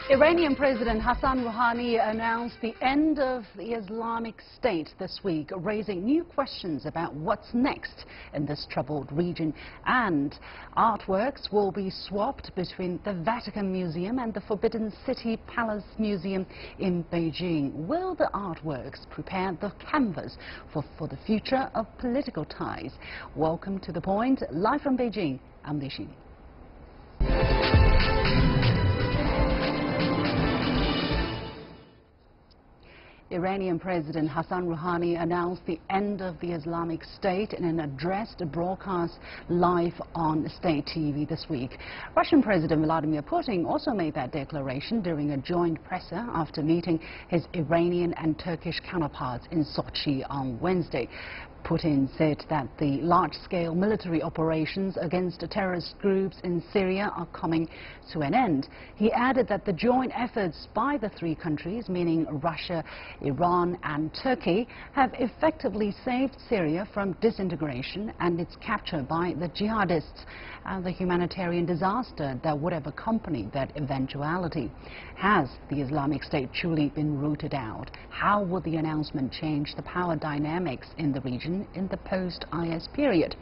Iranian President Hassan Rouhani announced the end of the Islamic State this week, raising new questions about what's next in this troubled region. And artworks will be swapped between the Vatican Museum and the Forbidden City Palace Museum in Beijing. Will the artworks prepare the canvas for the future of political ties? Welcome to The Point. Live from Beijing, I'm Li Xin. Iranian President Hassan Rouhani announced the end of the Islamic State in an address broadcast live on state TV this week. Russian President Vladimir Putin also made that declaration during a joint presser after meeting his Iranian and Turkish counterparts in Sochi on Wednesday. Putin said that the large-scale military operations against terrorist groups in Syria are coming to an end. He added that the joint efforts by the three countries, meaning Russia, Iran and Turkey, have effectively saved Syria from disintegration and its capture by the jihadists and the humanitarian disaster that would have accompanied that eventuality. Has the Islamic State truly been rooted out? How will the announcement change the power dynamics in the region in the post-IS period?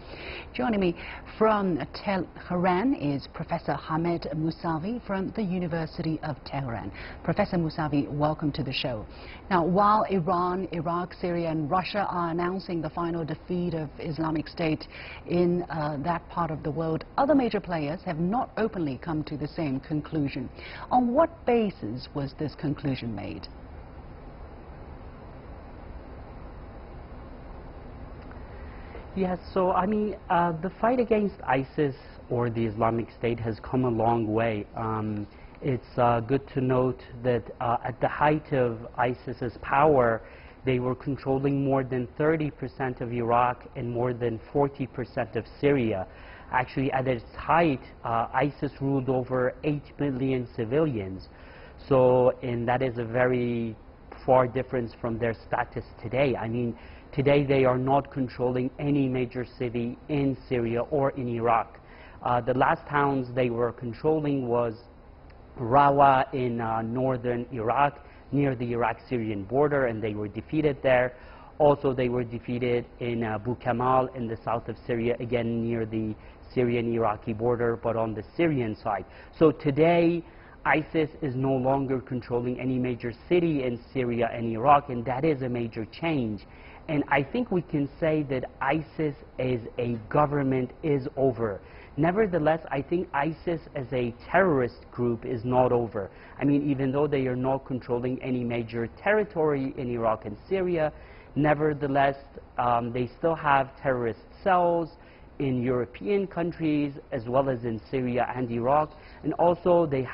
Joining me from Tehran is Professor Hamed Mousavi from the University of Tehran. Professor Mousavi, welcome to the show. Now, while Iran, Iraq, Syria and Russia are announcing the final defeat of Islamic State in that part of the world, other major players have not openly come to the same conclusion. On what basis was this conclusion made? Yes, so I mean, the fight against ISIS or the Islamic State has come a long way. It's good to note that at the height of ISIS's power, they were controlling more than 30% of Iraq and more than 40% of Syria. Actually, at its height, ISIS ruled over 8 million civilians. So, and that is a very far difference from their status today. I mean, today they are not controlling any major city in Syria or in Iraq. The last towns they were controlling was Rawa in northern Iraq, near the Iraq-Syrian border, and they were defeated there. Also, they were defeated in Abu Kamal in the south of Syria, again near the Syrian-Iraqi border, but on the Syrian side. So today, ISIS is no longer controlling any major city in Syria and Iraq, and that is a major change. And I think we can say that ISIS as a government is over. Nevertheless, I think ISIS as a terrorist group is not over. I mean, even though they are not controlling any major territory in Iraq and Syria, nevertheless, they still have terrorist cells in European countries as well as in Syria and Iraq. And also they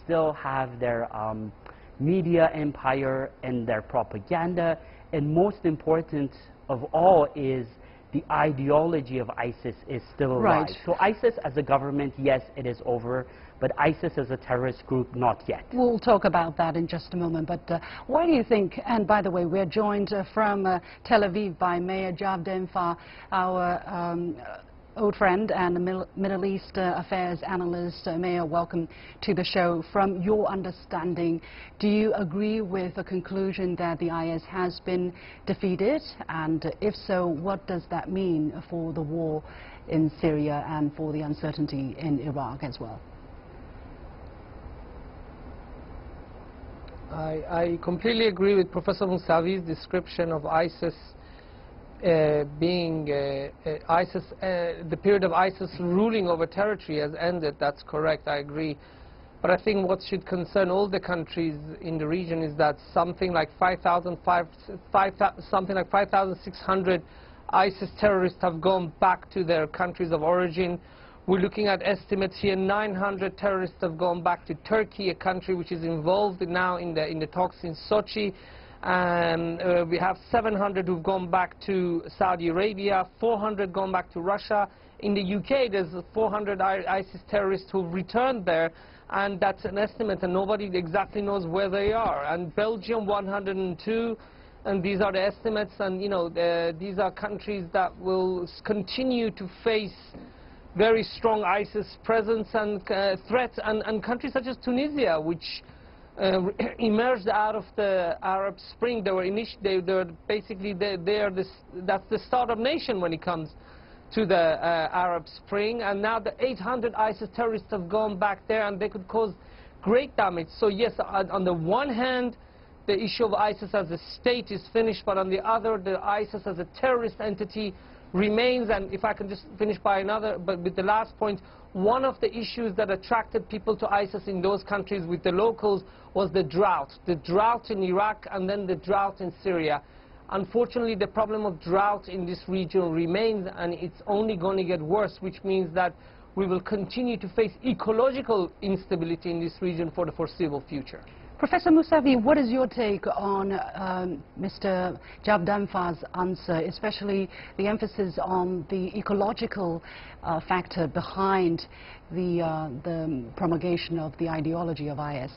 still have their media empire and their propaganda. And most important of all is the ideology of ISIS is still alive. Right. So ISIS as a government, yes, it is over, but ISIS as a terrorist group, not yet. We'll talk about that in just a moment, but why do you think, and by the way, we're joined from Tel Aviv by Mayor Javden Far, our old friend and the Middle East affairs analyst. Mayor, welcome to the show. From your understanding, do you agree with the conclusion that the IS has been defeated? And if so, what does that mean for the war in Syria and for the uncertainty in Iraq as well? I completely agree with Professor Mousavi's description of ISIS being the period of ISIS ruling over territory has ended. That's correct, I agree. But I think what should concern all the countries in the region is that something like 5,600 ISIS terrorists have gone back to their countries of origin. We're looking at estimates here, 900 terrorists have gone back to Turkey, a country which is involved now in the talks in Sochi. We have 700 who've gone back to Saudi Arabia, 400 gone back to Russia. In the UK, there's 400 ISIS terrorists who've returned there, and that's an estimate, and nobody exactly knows where they are. And Belgium, 102, and these are the estimates, and you know, these are countries that will continue to face very strong ISIS presence and threats, and countries such as Tunisia, which emerged out of the Arab Spring. They were basically that's the startup nation when it comes to the Arab Spring, and now the 800 ISIS terrorists have gone back there, and they could cause great damage. So yes, on the one hand, the issue of ISIS as a state is finished, but on the other, the ISIS as a terrorist entity remains. And if I can just finish with the last point, one of the issues that attracted people to ISIS in those countries with the locals was the drought in Iraq and then the drought in Syria. Unfortunately, the problem of drought in this region remains, and it's only going to get worse, which means that we will continue to face ecological instability in this region for the foreseeable future. Professor Mousavi, what is your take on Mr. Javdanfar's answer, especially the emphasis on the ecological factor behind the promulgation of the ideology of IS?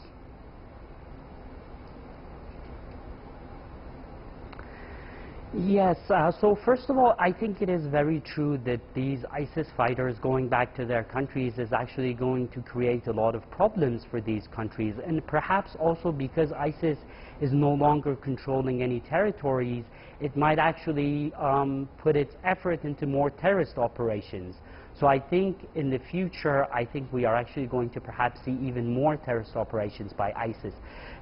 Yes, so first of all, I think it is very true that these ISIS fighters going back to their countries is actually going to create a lot of problems for these countries, and perhaps also because ISIS is no longer controlling any territories, it might actually put its effort into more terrorist operations. So I think in the future, I think we are actually going to perhaps see even more terrorist operations by ISIS.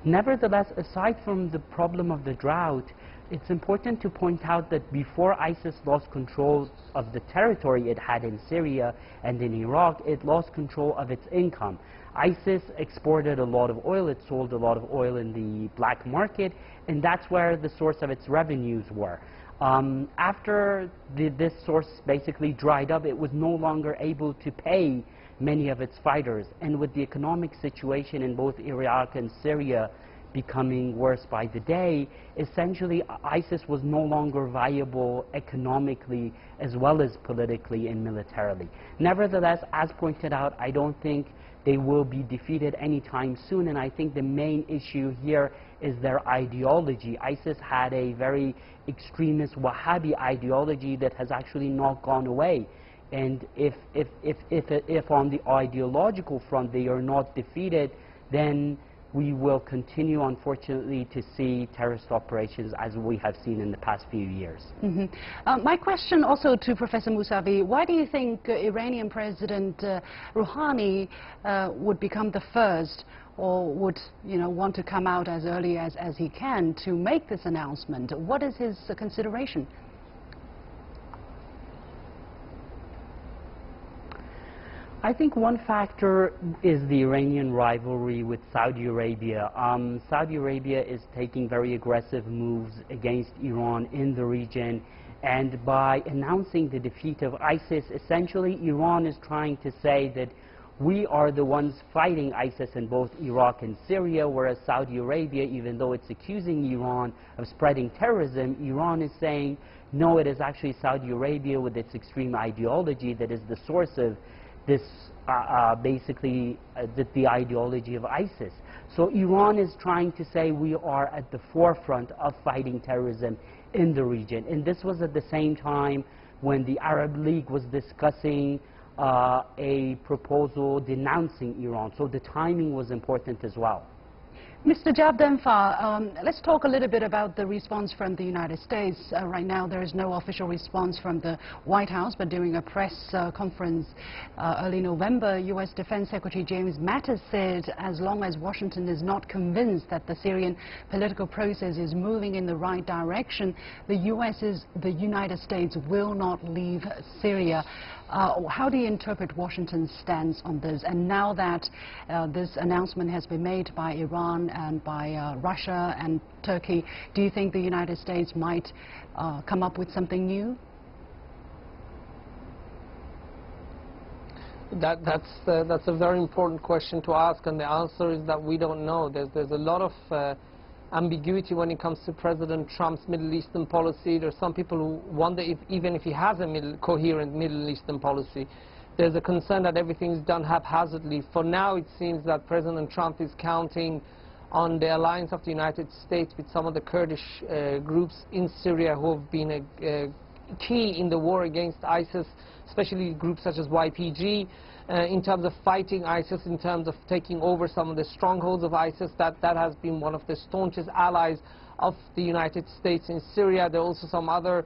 Nevertheless, aside from the problem of the drought, it's important to point out that before ISIS lost control of the territory it had in Syria and in Iraq, it lost control of its income. ISIS exported a lot of oil, it sold a lot of oil in the black market, and that's where the source of its revenues were. After this source basically dried up, it was no longer able to pay many of its fighters, and with the economic situation in both Iraq and Syria becoming worse by the day, essentially ISIS was no longer viable economically as well as politically and militarily. Nevertheless, as pointed out, I don't think they will be defeated anytime soon, and I think the main issue here is their ideology. ISIS had a very extremist Wahhabi ideology that has actually not gone away, and if on the ideological front they are not defeated, then we will continue, unfortunately, to see terrorist operations as we have seen in the past few years. My question also to Professor Mousavi, why do you think Iranian President Rouhani would become the first, or would want to come out as early as he can to make this announcement? What is his consideration? I think one factor is the Iranian rivalry with Saudi Arabia. Saudi Arabia is taking very aggressive moves against Iran in the region, and by announcing the defeat of ISIS, essentially Iran is trying to say that we are the ones fighting ISIS in both Iraq and Syria, whereas Saudi Arabia, even though it's accusing Iran of spreading terrorism, Iran is saying, no, it is actually Saudi Arabia with its extreme ideology that is the source of this the ideology of ISIS. So Iran is trying to say we are at the forefront of fighting terrorism in the region. And this was at the same time when the Arab League was discussing a proposal denouncing Iran. So the timing was important as well. Mr. Javdanfar, let's talk a little bit about the response from the United States. Right now there is no official response from the White House, but during a press conference early November, U.S. Defense Secretary James Mattis said as long as Washington is not convinced that the Syrian political process is moving in the right direction, the United States will not leave Syria. How do you interpret Washington's stance on this? And now that this announcement has been made by Iran and by Russia and Turkey, do you think the United States might come up with something new? That's a very important question to ask, and the answer is that we don't know. There's a lot of ambiguity when it comes to President Trump's Middle Eastern policy. There's some people who wonder if even if he has a coherent Middle Eastern policy, there's a concern that everything's done haphazardly. For now, it seems that President Trump is counting on the alliance of the United States with some of the Kurdish groups in Syria who have been key in the war against ISIS, especially groups such as YPG, in terms of fighting ISIS, in terms of taking over some of the strongholds of ISIS. That has been one of the staunchest allies of the United States in Syria. There are also some other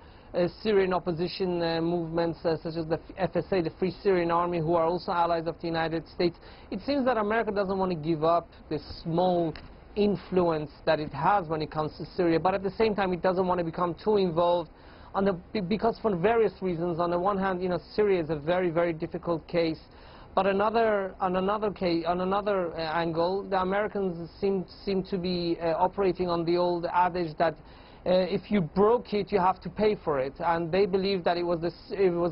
Syrian opposition movements such as the FSA, the Free Syrian Army, who are also allies of the United States. It seems that America doesn't want to give up this small influence that it has when it comes to Syria, but at the same time it doesn't want to become too involved because for various reasons. On the one hand, Syria is a very, very difficult case, but on another angle, the Americans seem to be operating on the old adage that if you broke it, you have to pay for it, and they believe that it was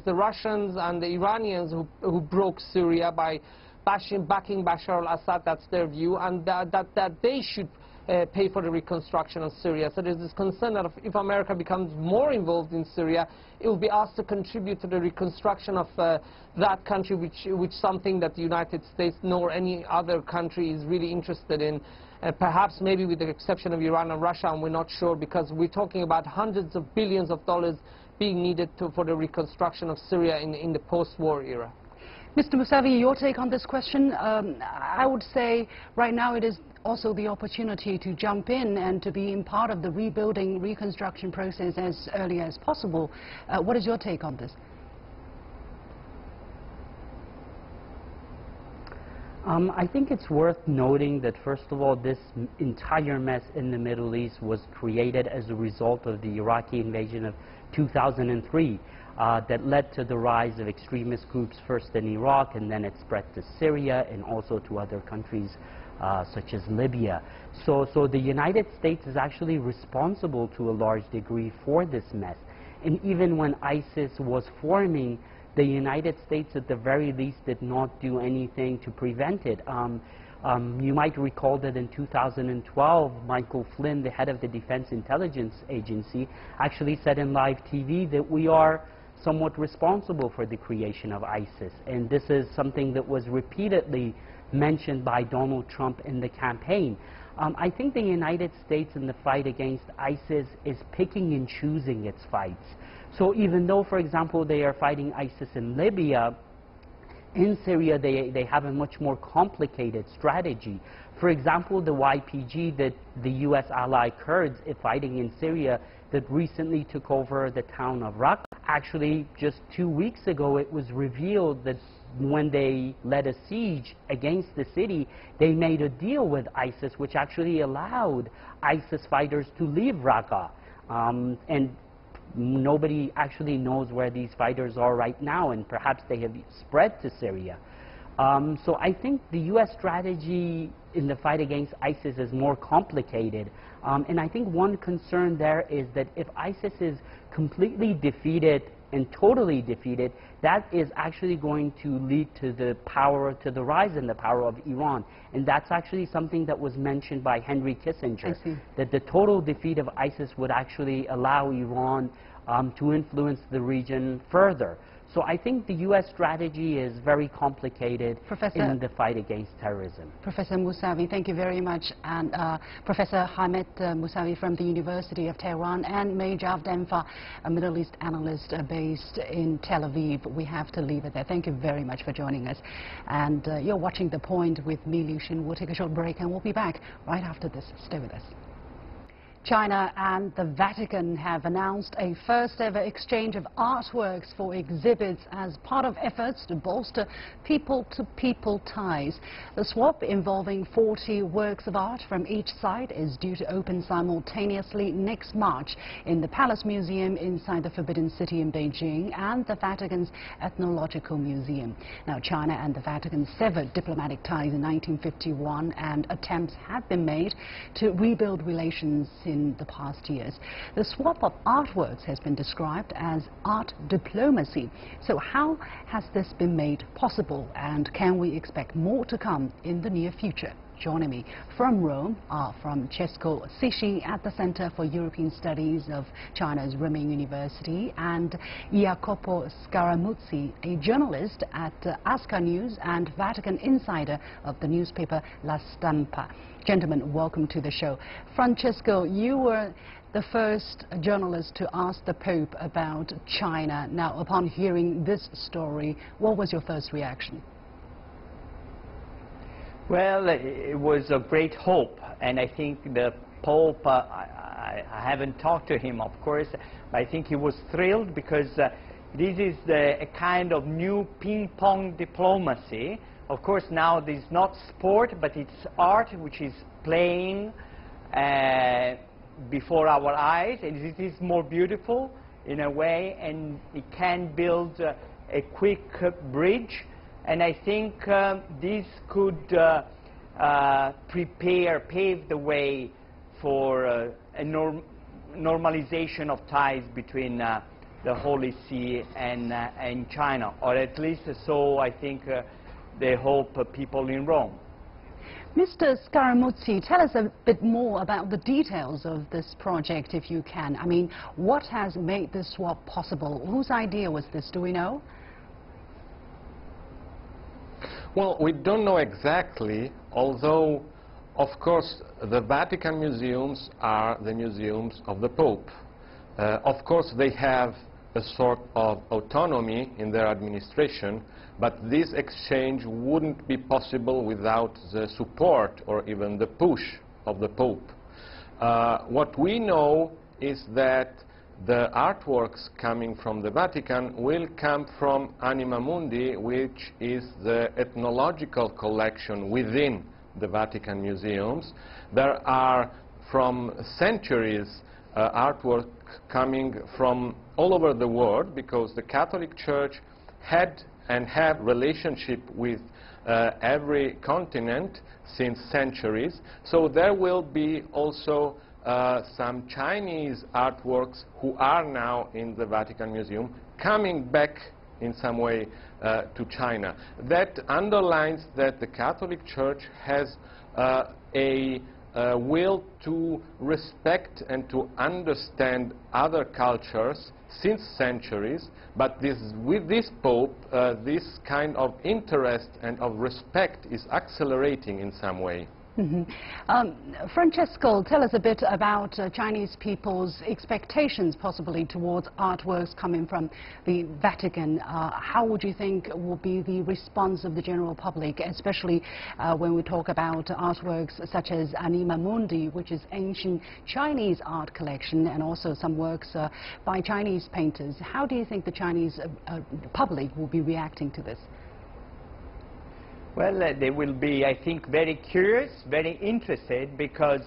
the Russians and the Iranians who broke Syria by backing Bashar al-Assad. That's their view, and that they should pay for the reconstruction of Syria. So there's this concern that if America becomes more involved in Syria, it will be asked to contribute to the reconstruction of that country, which something that the United States nor any other country is really interested in. Perhaps maybe with the exception of Iran and Russia, and we're not sure, because we're talking about hundreds of billions of dollars being needed for the reconstruction of Syria in the post-war era. Mr. Mousavi, your take on this question? I would say right now it is also the opportunity to jump in and to be in part of the rebuilding, reconstruction process as early as possible. What is your take on this? I think it's worth noting that, first of all, this entire mess in the Middle East was created as a result of the Iraqi invasion of 2003 that led to the rise of extremist groups first in Iraq, and then it spread to Syria and also to other countries such as Libya. So the United States is actually responsible to a large degree for this mess. And even when ISIS was forming, the United States at the very least did not do anything to prevent it. You might recall that in 2012, Michael Flynn, the head of the Defense Intelligence Agency, actually said in live TV that we are somewhat responsible for the creation of ISIS. And this is something that was repeatedly mentioned by Donald Trump in the campaign. I think the United States in the fight against ISIS is picking and choosing its fights. So even though, for example, they are fighting ISIS in Libya, in Syria they have a much more complicated strategy. For example, the YPG, that the U.S. ally Kurds fighting in Syria that recently took over the town of Raqqa. Actually, just 2 weeks ago, it was revealed that when they led a siege against the city, they made a deal with ISIS, which actually allowed ISIS fighters to leave Raqqa. And nobody actually knows where these fighters are right now, and perhaps they have spread to Syria. So I think the U.S. strategy in the fight against ISIS is more complicated. And I think one concern there is that if ISIS is completely defeated and totally defeated, that is actually going to lead to the rise in the power of Iran. And that's actually something that was mentioned by Henry Kissinger, that the total defeat of ISIS would actually allow Iran to influence the region further. So I think the U.S. strategy is very complicated in the fight against terrorism. Professor Mousavi, thank you very much. And Professor Hamed Mousavi from the University of Tehran, and Mejav Denfa, a Middle East analyst based in Tel Aviv. We have to leave it there. Thank you very much for joining us. And you're watching The Point with me, Liu Xin. We'll take a short break and we'll be back right after this. Stay with us. China and the Vatican have announced a first-ever exchange of artworks for exhibits as part of efforts to bolster people-to-people ties. The swap, involving 40 works of art from each side, is due to open simultaneously next March in the Palace Museum inside the Forbidden City in Beijing and the Vatican's Ethnological Museum. Now, China and the Vatican severed diplomatic ties in 1951, and attempts have been made to rebuild relations in the past years. The swap of artworks has been described as art diplomacy. So how has this been made possible, and can we expect more to come in the near future? Joining me from Rome are Francesco Sisci at the Center for European Studies of China's Renmin University, and Jacopo Scaramuzzi, a journalist at Asca News and Vatican insider of the newspaper La Stampa. Gentlemen, welcome to the show. Francesco, you were the first journalist to ask the Pope about China. Now, upon hearing this story, what was your first reaction? Well, it was a great hope, and I think the Pope, I haven't talked to him, of course, but I think he was thrilled because this is a kind of new ping-pong diplomacy. Of course, now this is not sport, but it's art which is playing before our eyes, and it is more beautiful in a way, and it can build a quick bridge. And I think this could pave the way for a normalization of ties between the Holy See and China, or at least so I think they hope people in Rome. Mr. Scaramuzzi, tell us a bit more about the details of this project, if you can. I mean, what has made this swap possible? Whose idea was this? Do we know? Well, we don't know exactly, although, of course, the Vatican museums are the museums of the Pope. Of course, they have a sort of autonomy in their administration, but this exchange wouldn't be possible without the support or even the push of the Pope. What we know is that the artworks coming from the Vatican will come from Anima Mundi, which is the ethnological collection within the Vatican museums. There are, from centuries, artwork coming from all over the world, because the Catholic Church had and have relationship with every continent since centuries. So there will be also some Chinese artworks who are now in the Vatican Museum coming back in some way to China. That underlines that the Catholic Church has a will to respect and to understand other cultures since centuries, but with this Pope, this kind of interest and of respect is accelerating in some way. Francesco, tell us a bit about Chinese people's expectations possibly towards artworks coming from the Vatican. How would you think will be the response of the general public, especially when we talk about artworks such as Anima Mundi, which is ancient Chinese art collection, and also some works by Chinese painters. How do you think the Chinese public will be reacting to this? Well, they will be, I think, very curious, very interested, because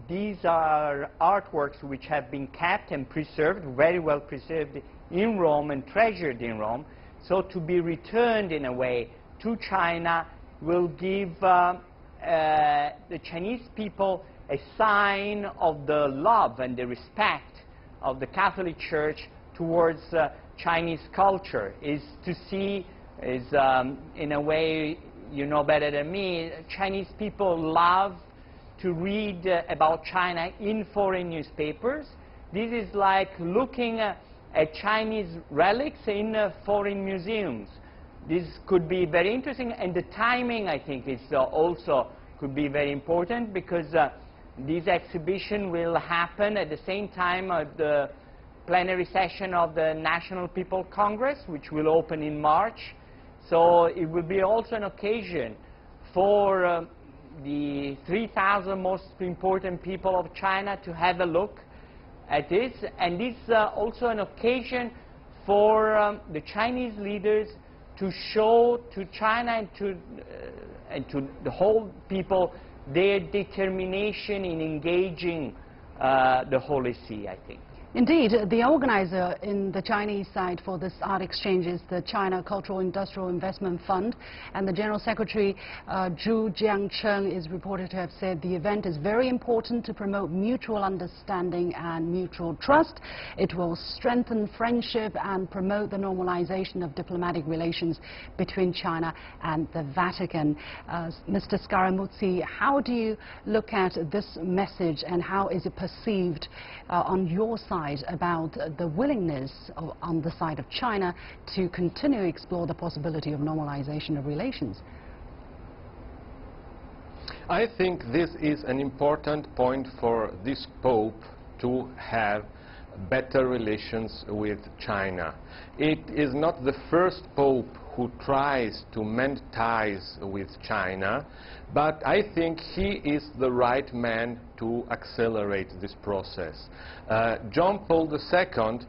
these are artworks which have been kept and preserved, very well preserved in Rome and treasured in Rome. So to be returned in a way to China will give the Chinese people a sign of the love and the respect of the Catholic Church towards Chinese culture, is to see, in a way, you know better than me, Chinese people love to read about China in foreign newspapers. This is like looking at Chinese relics in foreign museums. This could be very interesting, and the timing, I think, is also could be very important, because this exhibition will happen at the same time of the plenary session of the National People's Congress, which will open in March. So it will be also an occasion for the 3,000 most important people of China to have a look at this. And it's also an occasion for the Chinese leaders to show to China and to the whole people their determination in engaging the Holy See, I think. Indeed, the organizer in the Chinese side for this art exchange is the China Cultural Industrial Investment Fund, and the General Secretary Zhu Jiangcheng is reported to have said the event is very important to promote mutual understanding and mutual trust. It will strengthen friendship and promote the normalization of diplomatic relations between China and the Vatican. Mr. Scaramuzzi, how do you look at this message, and how is it perceived on your side about the willingness on the side of China to continue to explore the possibility of normalization of relations? I think this is an important point for this Pope to have better relations with China. It is not the first Pope who tries to mend ties with China, but I think he is the right man to accelerate this process. John Paul II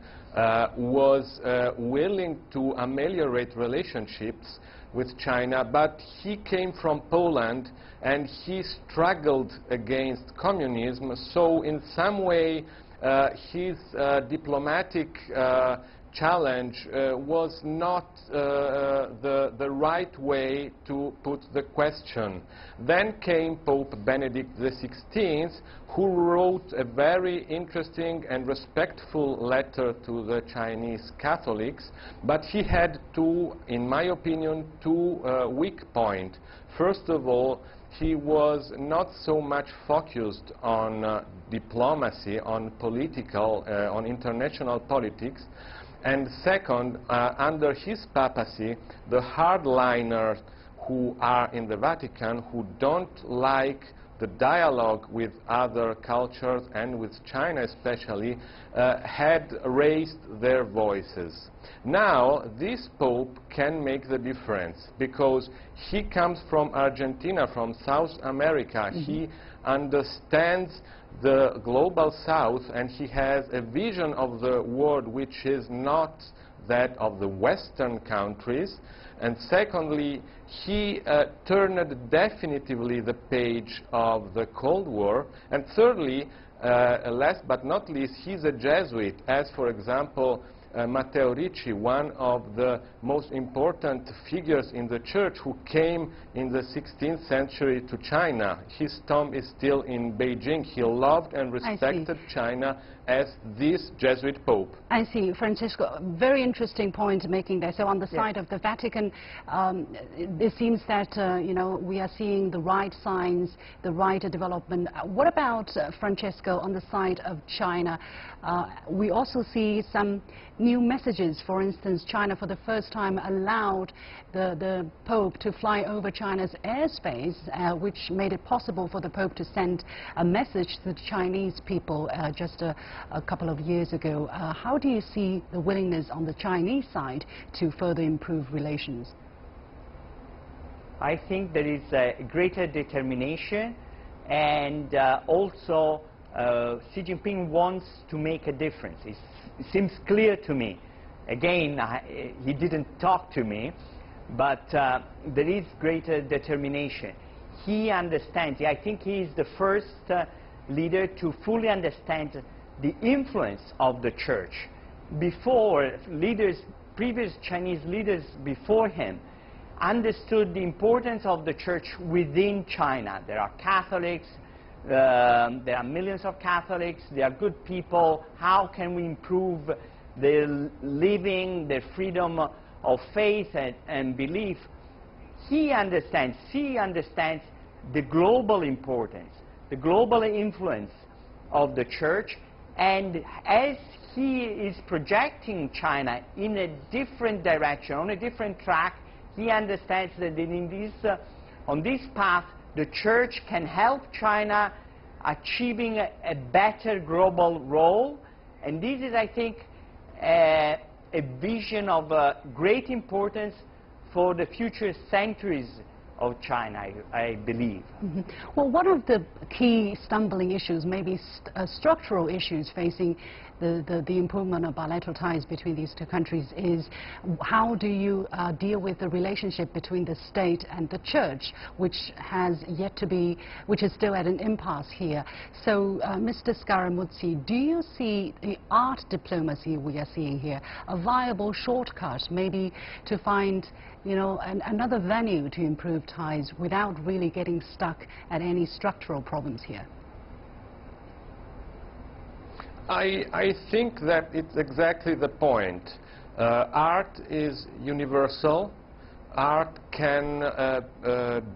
was willing to ameliorate relationships with China, but he came from Poland and he struggled against communism, so in some way his diplomatic challenge was not the right way to put the question. Then came Pope Benedict XVI, who wrote a very interesting and respectful letter to the Chinese Catholics, but he had two, in my opinion, weak points. First of all, he was not so much focused on diplomacy, on political, on international politics. And second, under his papacy, the hardliners who are in the Vatican, who don't like the dialogue with other cultures and with China especially, had raised their voices. Now, this Pope can make the difference because he comes from Argentina, from South America. Mm-hmm. He understands the global South, and he has a vision of the world which is not that of the Western countries. And secondly, he turned definitively the page of the Cold War. And thirdly, last but not least, he's a Jesuit, as for example Matteo Ricci, one of the most important figures in the church who came in the 16th century to China. His tomb is still in Beijing. He loved and respected China as this Jesuit Pope. I see, Francesco. Very interesting point making there. So on the side of the Vatican, it seems that you know, we are seeing the right signs, the right development. What about Francesco on the side of China? We also see some new messages. For instance, China for the first time allowed the Pope to fly over China's airspace, which made it possible for the Pope to send a message to the Chinese people just a couple of years ago. How do you see the willingness on the Chinese side to further improve relations? I think there is a greater determination, and also Xi Jinping wants to make a difference. It seems clear to me. Again, he didn't talk to me, but there is greater determination. He understands. I think he is the first leader to fully understand the influence of the church. Before, previous Chinese leaders before him understood the importance of the church within China. There are Catholics, there are millions of Catholics, they are good people. How can we improve their living, their freedom of faith and belief? He understands the global importance, the global influence of the church, and as he is projecting China in a different direction, on a different track, he understands that on this path, the church can help China achieving a better global role. And this is, I think, a vision of great importance for the future centuries of China, I believe. Mm-hmm. Well, one of the key stumbling issues, maybe structural issues facing the improvement of bilateral ties between these two countries is how do you deal with the relationship between the state and the church, which is still at an impasse here. So, Mr. Scaramuzzi, do you see the art diplomacy we are seeing here a viable shortcut, maybe to find, you know, another venue to improve ties without really getting stuck at any structural problems here? I think that it's exactly the point. Art is universal. Art can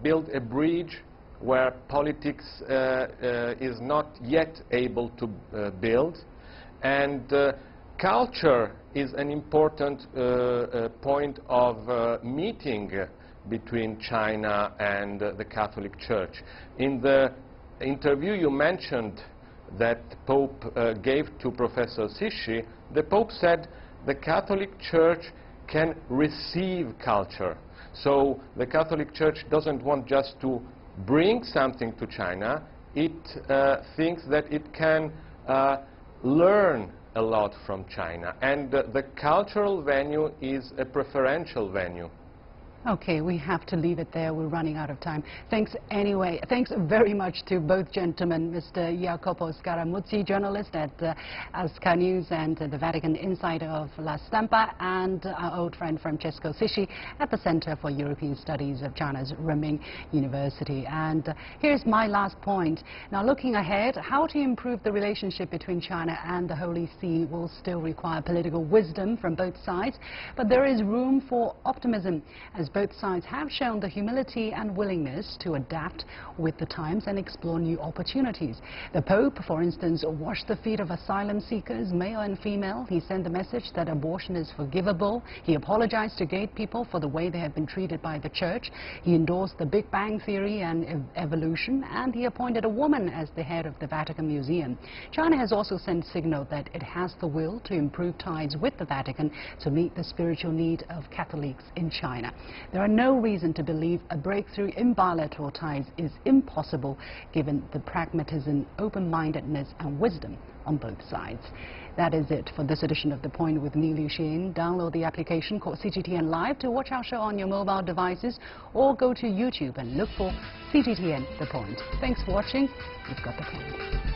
build a bridge where politics is not yet able to build. And culture is an important point of meeting between China and the Catholic Church. In the interview you mentioned that Pope gave to Professor Sisi, the Pope said the Catholic Church can receive culture. So the Catholic Church doesn't want just to bring something to China, it thinks that it can learn a lot from China. And the cultural venue is a preferential venue. Okay, we have to leave it there. We're running out of time. Thanks anyway. Thanks very much to both gentlemen, Mr. Jacopo Scaramuzzi, journalist at Sky News and the Vatican Insider of La Stampa, and our old friend Francesco Sisi at the Center for European Studies of China's Renmin University. And here's my last point. Now, looking ahead, how to improve the relationship between China and the Holy See will still require political wisdom from both sides, but there is room for optimism, as both sides have shown the humility and willingness to adapt with the times and explore new opportunities. The Pope, for instance, washed the feet of asylum seekers, male and female. He sent a message that abortion is forgivable. He apologized to gay people for the way they have been treated by the Church. He endorsed the Big Bang Theory and evolution, and he appointed a woman as the head of the Vatican Museum. China has also sent signal that it has the will to improve ties with the Vatican to meet the spiritual need of Catholics in China. There are no reason to believe a breakthrough in bilateral ties is impossible, given the pragmatism, open-mindedness and wisdom on both sides. That is it for this edition of The Point with me, Liu Xin. Download the application called CGTN Live to watch our show on your mobile devices, or go to YouTube and look for CGTN The Point. Thanks for watching. You've got The Point.